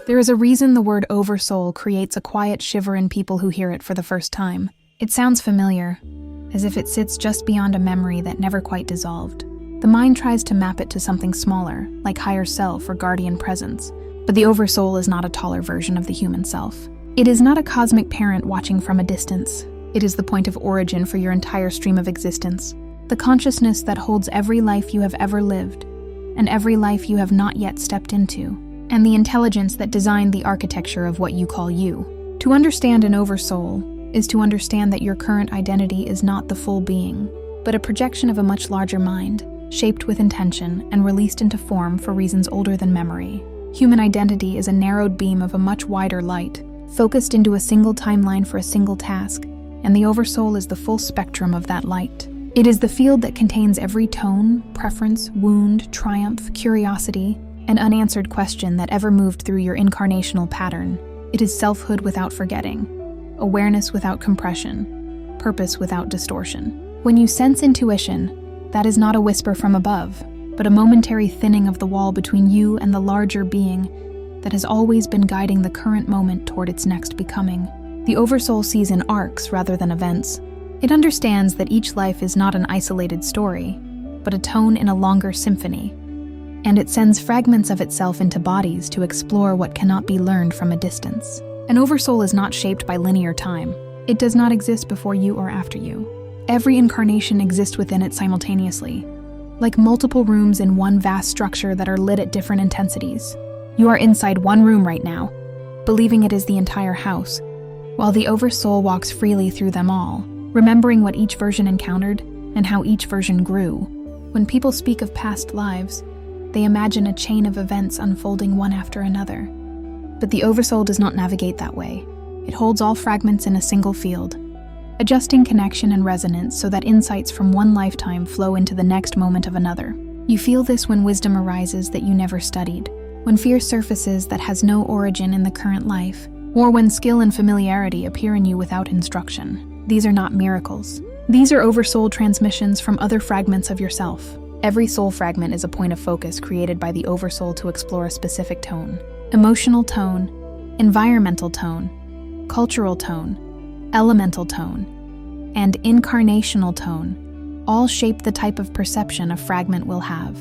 There is a reason the word oversoul creates a quiet shiver in people who hear it for the first time. It sounds familiar, as if it sits just beyond a memory that never quite dissolved. The mind tries to map it to something smaller, like higher self or guardian presence. But the oversoul is not a taller version of the human self. It is not a cosmic parent watching from a distance. It is the point of origin for your entire stream of existence. The consciousness that holds every life you have ever lived, and every life you have not yet stepped into. And the intelligence that designed the architecture of what you call you. To understand an oversoul is to understand that your current identity is not the full being, but a projection of a much larger mind, shaped with intention and released into form for reasons older than memory. Human identity is a narrowed beam of a much wider light, focused into a single timeline for a single task, and the oversoul is the full spectrum of that light. It is the field that contains every tone, preference, wound, triumph, curiosity, an unanswered question that ever moved through your incarnational pattern. It is selfhood without forgetting, awareness without compression, purpose without distortion. When you sense intuition, that is not a whisper from above, but a momentary thinning of the wall between you and the larger being that has always been guiding the current moment toward its next becoming. The oversoul sees in arcs rather than events. It understands that each life is not an isolated story, but a tone in a longer symphony. And it sends fragments of itself into bodies to explore what cannot be learned from a distance. An oversoul is not shaped by linear time. It does not exist before you or after you. Every incarnation exists within it simultaneously, like multiple rooms in one vast structure that are lit at different intensities. You are inside one room right now, believing it is the entire house, while the oversoul walks freely through them all, remembering what each version encountered and how each version grew. When people speak of past lives, they imagine a chain of events unfolding one after another. But the oversoul does not navigate that way. It holds all fragments in a single field, adjusting connection and resonance so that insights from one lifetime flow into the next moment of another. You feel this when wisdom arises that you never studied, when fear surfaces that has no origin in the current life, or when skill and familiarity appear in you without instruction. These are not miracles. These are oversoul transmissions from other fragments of yourself. Every soul fragment is a point of focus created by the oversoul to explore a specific tone. Emotional tone, environmental tone, cultural tone, elemental tone, and incarnational tone all shape the type of perception a fragment will have.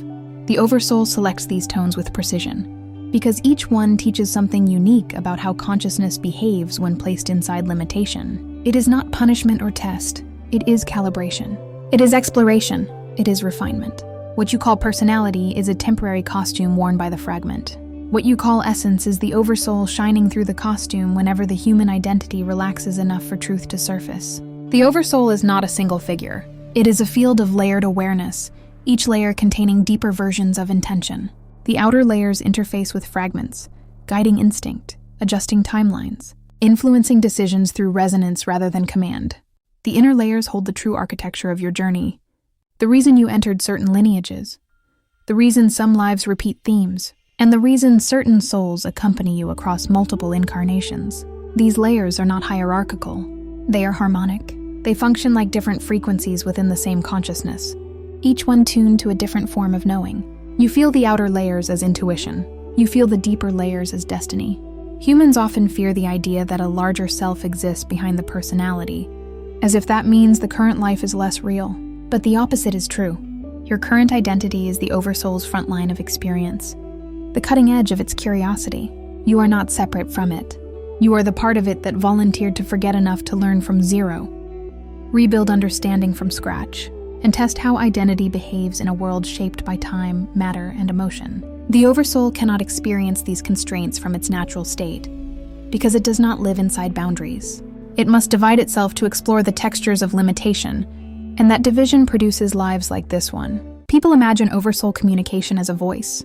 The oversoul selects these tones with precision, because each one teaches something unique about how consciousness behaves when placed inside limitation. It is not punishment or test, it is calibration. It is exploration. It is refinement. What you call personality is a temporary costume worn by the fragment. What you call essence is the oversoul shining through the costume whenever the human identity relaxes enough for truth to surface. The oversoul is not a single figure. It is a field of layered awareness, each layer containing deeper versions of intention. The outer layers interface with fragments, guiding instinct, adjusting timelines, influencing decisions through resonance rather than command. The inner layers hold the true architecture of your journey, the reason you entered certain lineages, the reason some lives repeat themes, and the reason certain souls accompany you across multiple incarnations. These layers are not hierarchical. They are harmonic. They function like different frequencies within the same consciousness, each one tuned to a different form of knowing. You feel the outer layers as intuition. You feel the deeper layers as destiny. Humans often fear the idea that a larger self exists behind the personality, as if that means the current life is less real. But the opposite is true. Your current identity is the oversoul's front line of experience, the cutting edge of its curiosity. You are not separate from it. You are the part of it that volunteered to forget enough to learn from zero, rebuild understanding from scratch, and test how identity behaves in a world shaped by time, matter, and emotion. The oversoul cannot experience these constraints from its natural state, because it does not live inside boundaries. It must divide itself to explore the textures of limitation, and that division produces lives like this one. People imagine oversoul communication as a voice,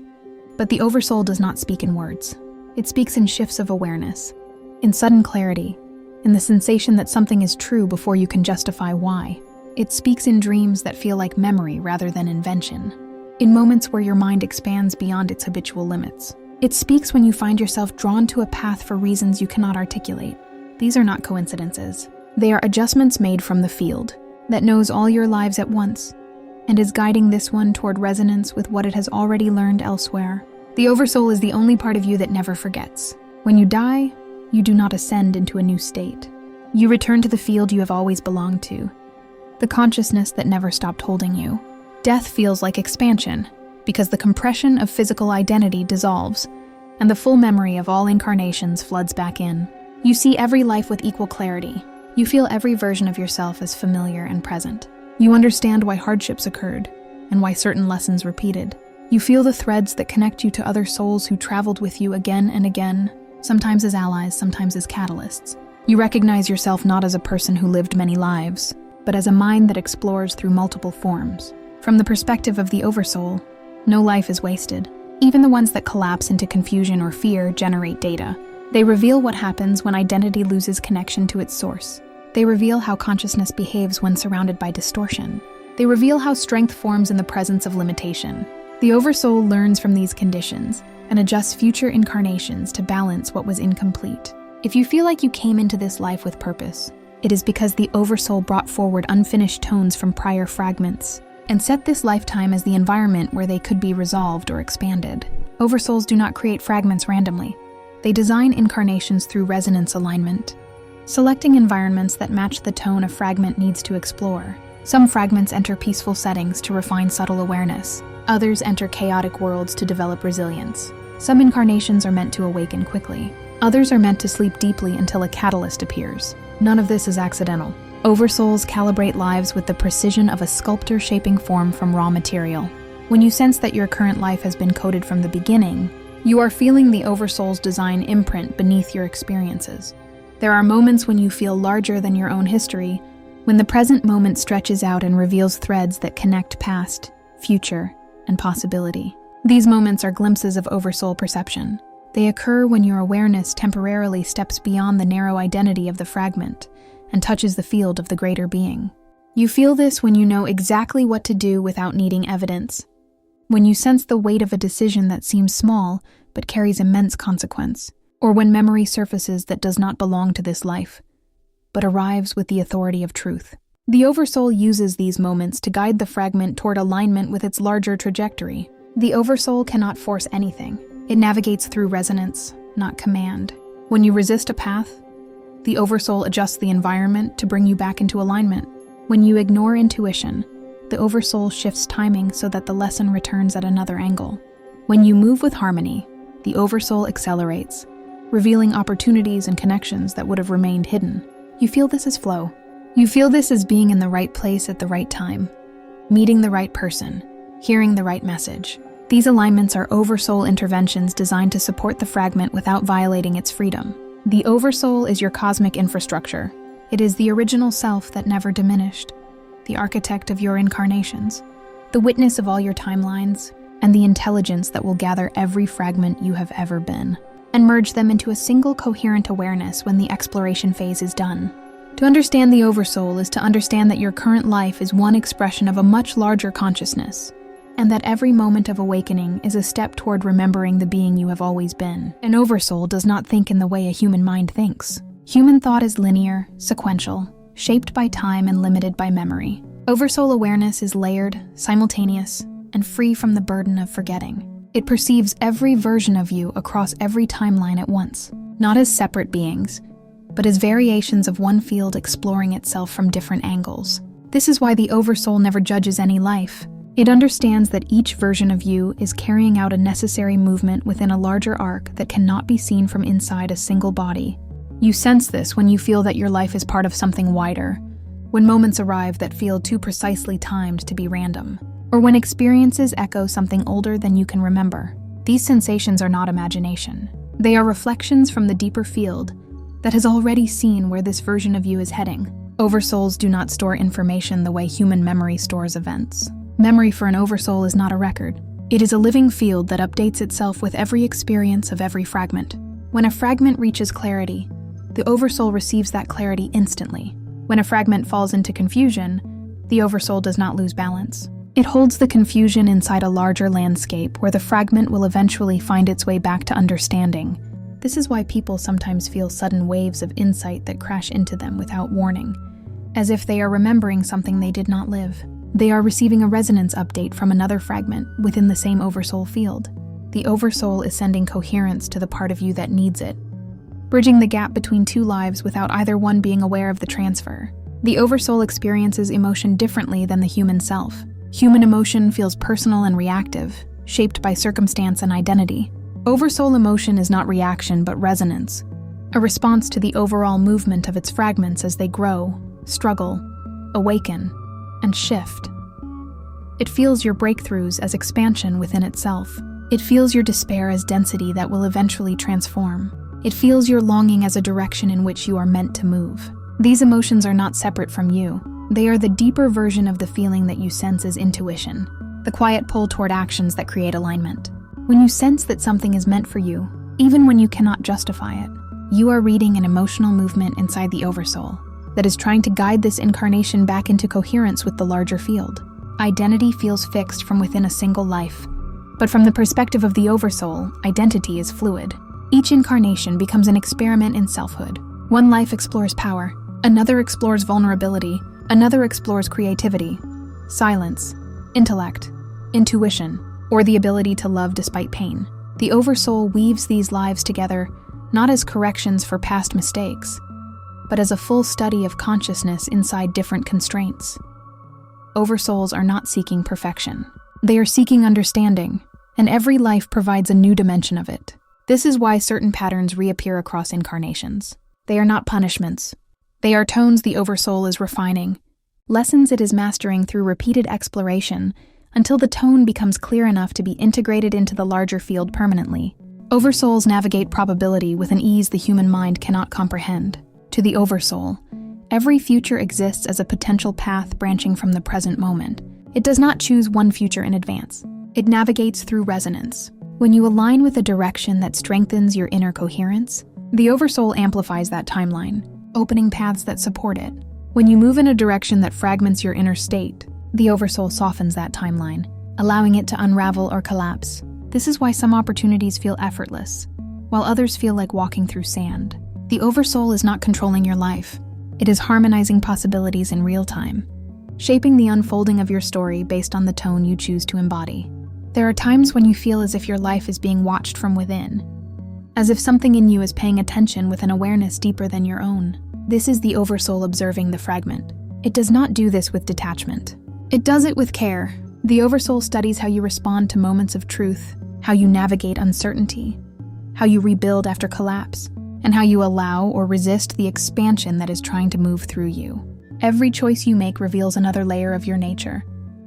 But the Oversoul does not speak in words. It speaks in shifts of awareness, in sudden clarity, in the sensation that something is true before you can justify why. It speaks in dreams that feel like memory rather than invention, in moments where your mind expands beyond its habitual limits. It speaks when you find yourself drawn to a path for reasons you cannot articulate. These are not coincidences. They are adjustments made from the field that knows all your lives at once and is guiding this one toward resonance with what it has already learned elsewhere. The Oversoul is the only part of you that never forgets. When you die, you do not ascend into a new state. You return to the field you have always belonged to, the consciousness that never stopped holding you. Death feels like expansion, because the compression of physical identity dissolves, and the full memory of all incarnations floods back in. You see every life with equal clarity. You feel every version of yourself as familiar and present. You understand why hardships occurred, and why certain lessons repeated. You feel the threads that connect you to other souls who traveled with you again and again, sometimes as allies, sometimes as catalysts. You recognize yourself not as a person who lived many lives, but as a mind that explores through multiple forms. From the perspective of the Oversoul, no life is wasted. Even the ones that collapse into confusion or fear generate data. They reveal what happens when identity loses connection to its source. They reveal how consciousness behaves when surrounded by distortion. They reveal how strength forms in the presence of limitation. The Oversoul learns from these conditions and adjusts future incarnations to balance what was incomplete. If you feel like you came into this life with purpose, it is because the Oversoul brought forward unfinished tones from prior fragments and set this lifetime as the environment where they could be resolved or expanded. Oversouls do not create fragments randomly. They design incarnations through resonance alignment, selecting environments that match the tone a fragment needs to explore. Some fragments enter peaceful settings to refine subtle awareness. Others enter chaotic worlds to develop resilience. Some incarnations are meant to awaken quickly. Others are meant to sleep deeply until a catalyst appears. None of this is accidental. Oversouls calibrate lives with the precision of a sculptor shaping form from raw material. When you sense that your current life has been coded from the beginning, you are feeling the Oversoul's design imprint beneath your experiences. There are moments when you feel larger than your own history, when the present moment stretches out and reveals threads that connect past, future, and possibility. These moments are glimpses of Oversoul perception. They occur when your awareness temporarily steps beyond the narrow identity of the fragment and touches the field of the greater being. You feel this when you know exactly what to do without needing evidence, when you sense the weight of a decision that seems small but carries immense consequence, or when memory surfaces that does not belong to this life, but arrives with the authority of truth. The Oversoul uses these moments to guide the fragment toward alignment with its larger trajectory. The Oversoul cannot force anything. It navigates through resonance, not command. When you resist a path, the Oversoul adjusts the environment to bring you back into alignment. When you ignore intuition, the Oversoul shifts timing so that the lesson returns at another angle. When you move with harmony, the Oversoul accelerates, revealing opportunities and connections that would have remained hidden. You feel this as flow. You feel this as being in the right place at the right time, meeting the right person, hearing the right message. These alignments are Oversoul interventions designed to support the fragment without violating its freedom. The Oversoul is your cosmic infrastructure. It is the original self that never diminished, the architect of your incarnations, the witness of all your timelines, and the intelligence that will gather every fragment you have ever been and merge them into a single coherent awareness when the exploration phase is done. To understand the Oversoul is to understand that your current life is one expression of a much larger consciousness, and that every moment of awakening is a step toward remembering the being you have always been. An Oversoul does not think in the way a human mind thinks. Human thought is linear, sequential, shaped by time and limited by memory. Oversoul awareness is layered, simultaneous, and free from the burden of forgetting. It perceives every version of you across every timeline at once, not as separate beings, but as variations of one field exploring itself from different angles. This is why the Oversoul never judges any life. It understands that each version of you is carrying out a necessary movement within a larger arc that cannot be seen from inside a single body. You sense this when you feel that your life is part of something wider, when moments arrive that feel too precisely timed to be random, or when experiences echo something older than you can remember. These sensations are not imagination. They are reflections from the deeper field that has already seen where this version of you is heading. Oversouls do not store information the way human memory stores events. Memory for an Oversoul is not a record. It is a living field that updates itself with every experience of every fragment. When a fragment reaches clarity, the Oversoul receives that clarity instantly. When a fragment falls into confusion, the Oversoul does not lose balance. It holds the confusion inside a larger landscape where the fragment will eventually find its way back to understanding. This is why people sometimes feel sudden waves of insight that crash into them without warning, as if they are remembering something they did not live. They are receiving a resonance update from another fragment within the same Oversoul field. The Oversoul is sending coherence to the part of you that needs it, bridging the gap between two lives without either one being aware of the transfer. The Oversoul experiences emotion differently than the human self. Human emotion feels personal and reactive, shaped by circumstance and identity. Oversoul emotion is not reaction but resonance, a response to the overall movement of its fragments as they grow, struggle, awaken, and shift. It feels your breakthroughs as expansion within itself. It feels your despair as density that will eventually transform. It feels your longing as a direction in which you are meant to move. These emotions are not separate from you. They are the deeper version of the feeling that you sense as intuition, the quiet pull toward actions that create alignment. When you sense that something is meant for you, even when you cannot justify it, you are reading an emotional movement inside the Oversoul that is trying to guide this incarnation back into coherence with the larger field. Identity feels fixed from within a single life, but from the perspective of the Oversoul, identity is fluid. Each incarnation becomes an experiment in selfhood. One life explores power, another explores vulnerability, another explores creativity, silence, intellect, intuition, or the ability to love despite pain. The Oversoul weaves these lives together not as corrections for past mistakes, but as a full study of consciousness inside different constraints. Oversouls are not seeking perfection. They are seeking understanding, and every life provides a new dimension of it. This is why certain patterns reappear across incarnations. They are not punishments. They are tones the Oversoul is refining, lessons it is mastering through repeated exploration until the tone becomes clear enough to be integrated into the larger field permanently. Oversouls navigate probability with an ease the human mind cannot comprehend. To the Oversoul, every future exists as a potential path branching from the present moment. It does not choose one future in advance. It navigates through resonance. When you align with a direction that strengthens your inner coherence, the Oversoul amplifies that timeline, opening paths that support it. When you move in a direction that fragments your inner state, the Oversoul softens that timeline, allowing it to unravel or collapse. This is why some opportunities feel effortless, while others feel like walking through sand. The Oversoul is not controlling your life. It is harmonizing possibilities in real time, shaping the unfolding of your story based on the tone you choose to embody. There are times when you feel as if your life is being watched from within, as if something in you is paying attention with an awareness deeper than your own. This is the Oversoul observing the fragment. It does not do this with detachment. It does it with care. The Oversoul studies how you respond to moments of truth, how you navigate uncertainty, how you rebuild after collapse, and how you allow or resist the expansion that is trying to move through you. Every choice you make reveals another layer of your nature,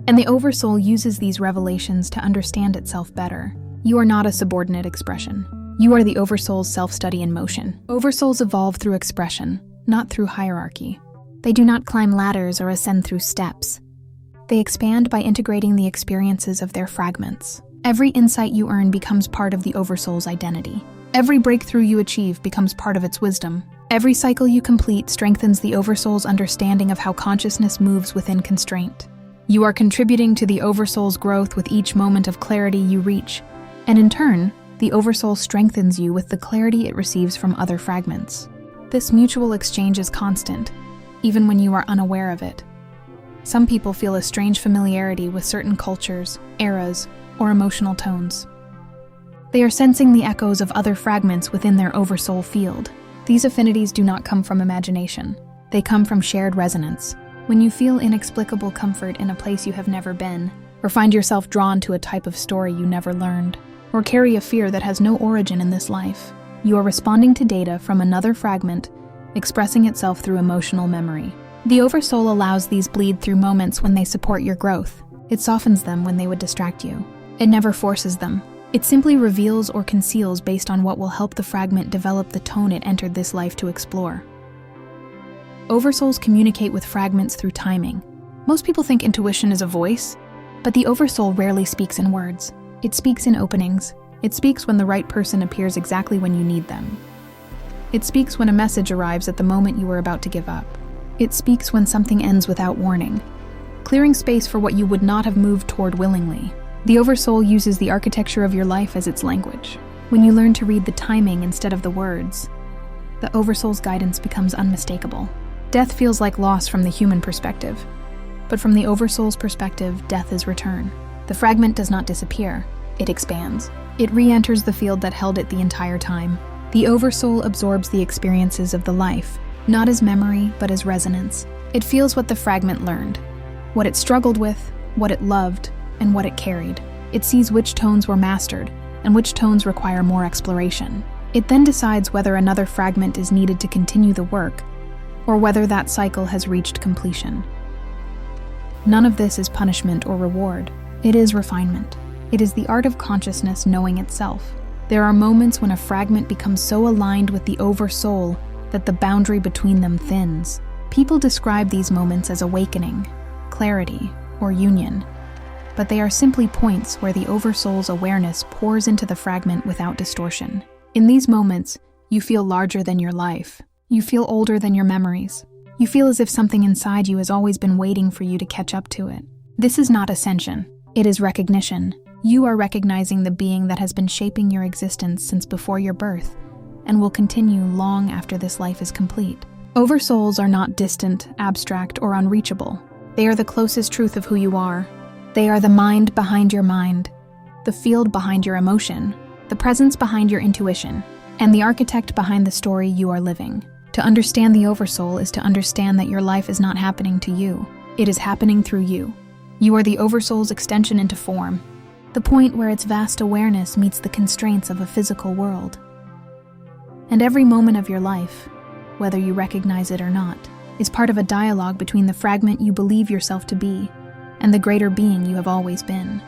and the Oversoul uses these revelations to understand itself better. You are not a subordinate expression. You are the Oversoul's self-study in motion. Oversouls evolve through expression, not through hierarchy. They do not climb ladders or ascend through steps. They expand by integrating the experiences of their fragments. Every insight you earn becomes part of the Oversoul's identity. Every breakthrough you achieve becomes part of its wisdom. Every cycle you complete strengthens the Oversoul's understanding of how consciousness moves within constraint. You are contributing to the Oversoul's growth with each moment of clarity you reach, and in turn, the Oversoul strengthens you with the clarity it receives from other fragments. This mutual exchange is constant, even when you are unaware of it. Some people feel a strange familiarity with certain cultures, eras, or emotional tones. They are sensing the echoes of other fragments within their Oversoul field. These affinities do not come from imagination. They come from shared resonance. When you feel inexplicable comfort in a place you have never been, or find yourself drawn to a type of story you never learned, or carry a fear that has no origin in this life, you are responding to data from another fragment, expressing itself through emotional memory. The Oversoul allows these bleed-through moments when they support your growth. It softens them when they would distract you. It never forces them. It simply reveals or conceals based on what will help the fragment develop the tone it entered this life to explore. Oversouls communicate with fragments through timing. Most people think intuition is a voice, but the Oversoul rarely speaks in words. It speaks in openings. It speaks when the right person appears exactly when you need them. It speaks when a message arrives at the moment you are about to give up. It speaks when something ends without warning, clearing space for what you would not have moved toward willingly. The Oversoul uses the architecture of your life as its language. When you learn to read the timing instead of the words, the Oversoul's guidance becomes unmistakable. Death feels like loss from the human perspective, but from the Oversoul's perspective, death is return. The fragment does not disappear, it expands. It re-enters the field that held it the entire time. The Oversoul absorbs the experiences of the life, not as memory, but as resonance. It feels what the fragment learned, what it struggled with, what it loved, and what it carried. It sees which tones were mastered, and which tones require more exploration. It then decides whether another fragment is needed to continue the work, or whether that cycle has reached completion. None of this is punishment or reward. It is refinement. It is the art of consciousness knowing itself. There are moments when a fragment becomes so aligned with the Oversoul that the boundary between them thins. People describe these moments as awakening, clarity, or union, but they are simply points where the Oversoul's awareness pours into the fragment without distortion. In these moments, you feel larger than your life. You feel older than your memories. You feel as if something inside you has always been waiting for you to catch up to it. This is not ascension. It is recognition. You are recognizing the being that has been shaping your existence since before your birth and will continue long after this life is complete. Oversouls are not distant, abstract, or unreachable. They are the closest truth of who you are. They are the mind behind your mind, the field behind your emotion, the presence behind your intuition, and the architect behind the story you are living. To understand the Oversoul is to understand that your life is not happening to you. It is happening through you. You are the Oversoul's extension into form, the point where its vast awareness meets the constraints of a physical world. And every moment of your life, whether you recognize it or not, is part of a dialogue between the fragment you believe yourself to be and the greater being you have always been.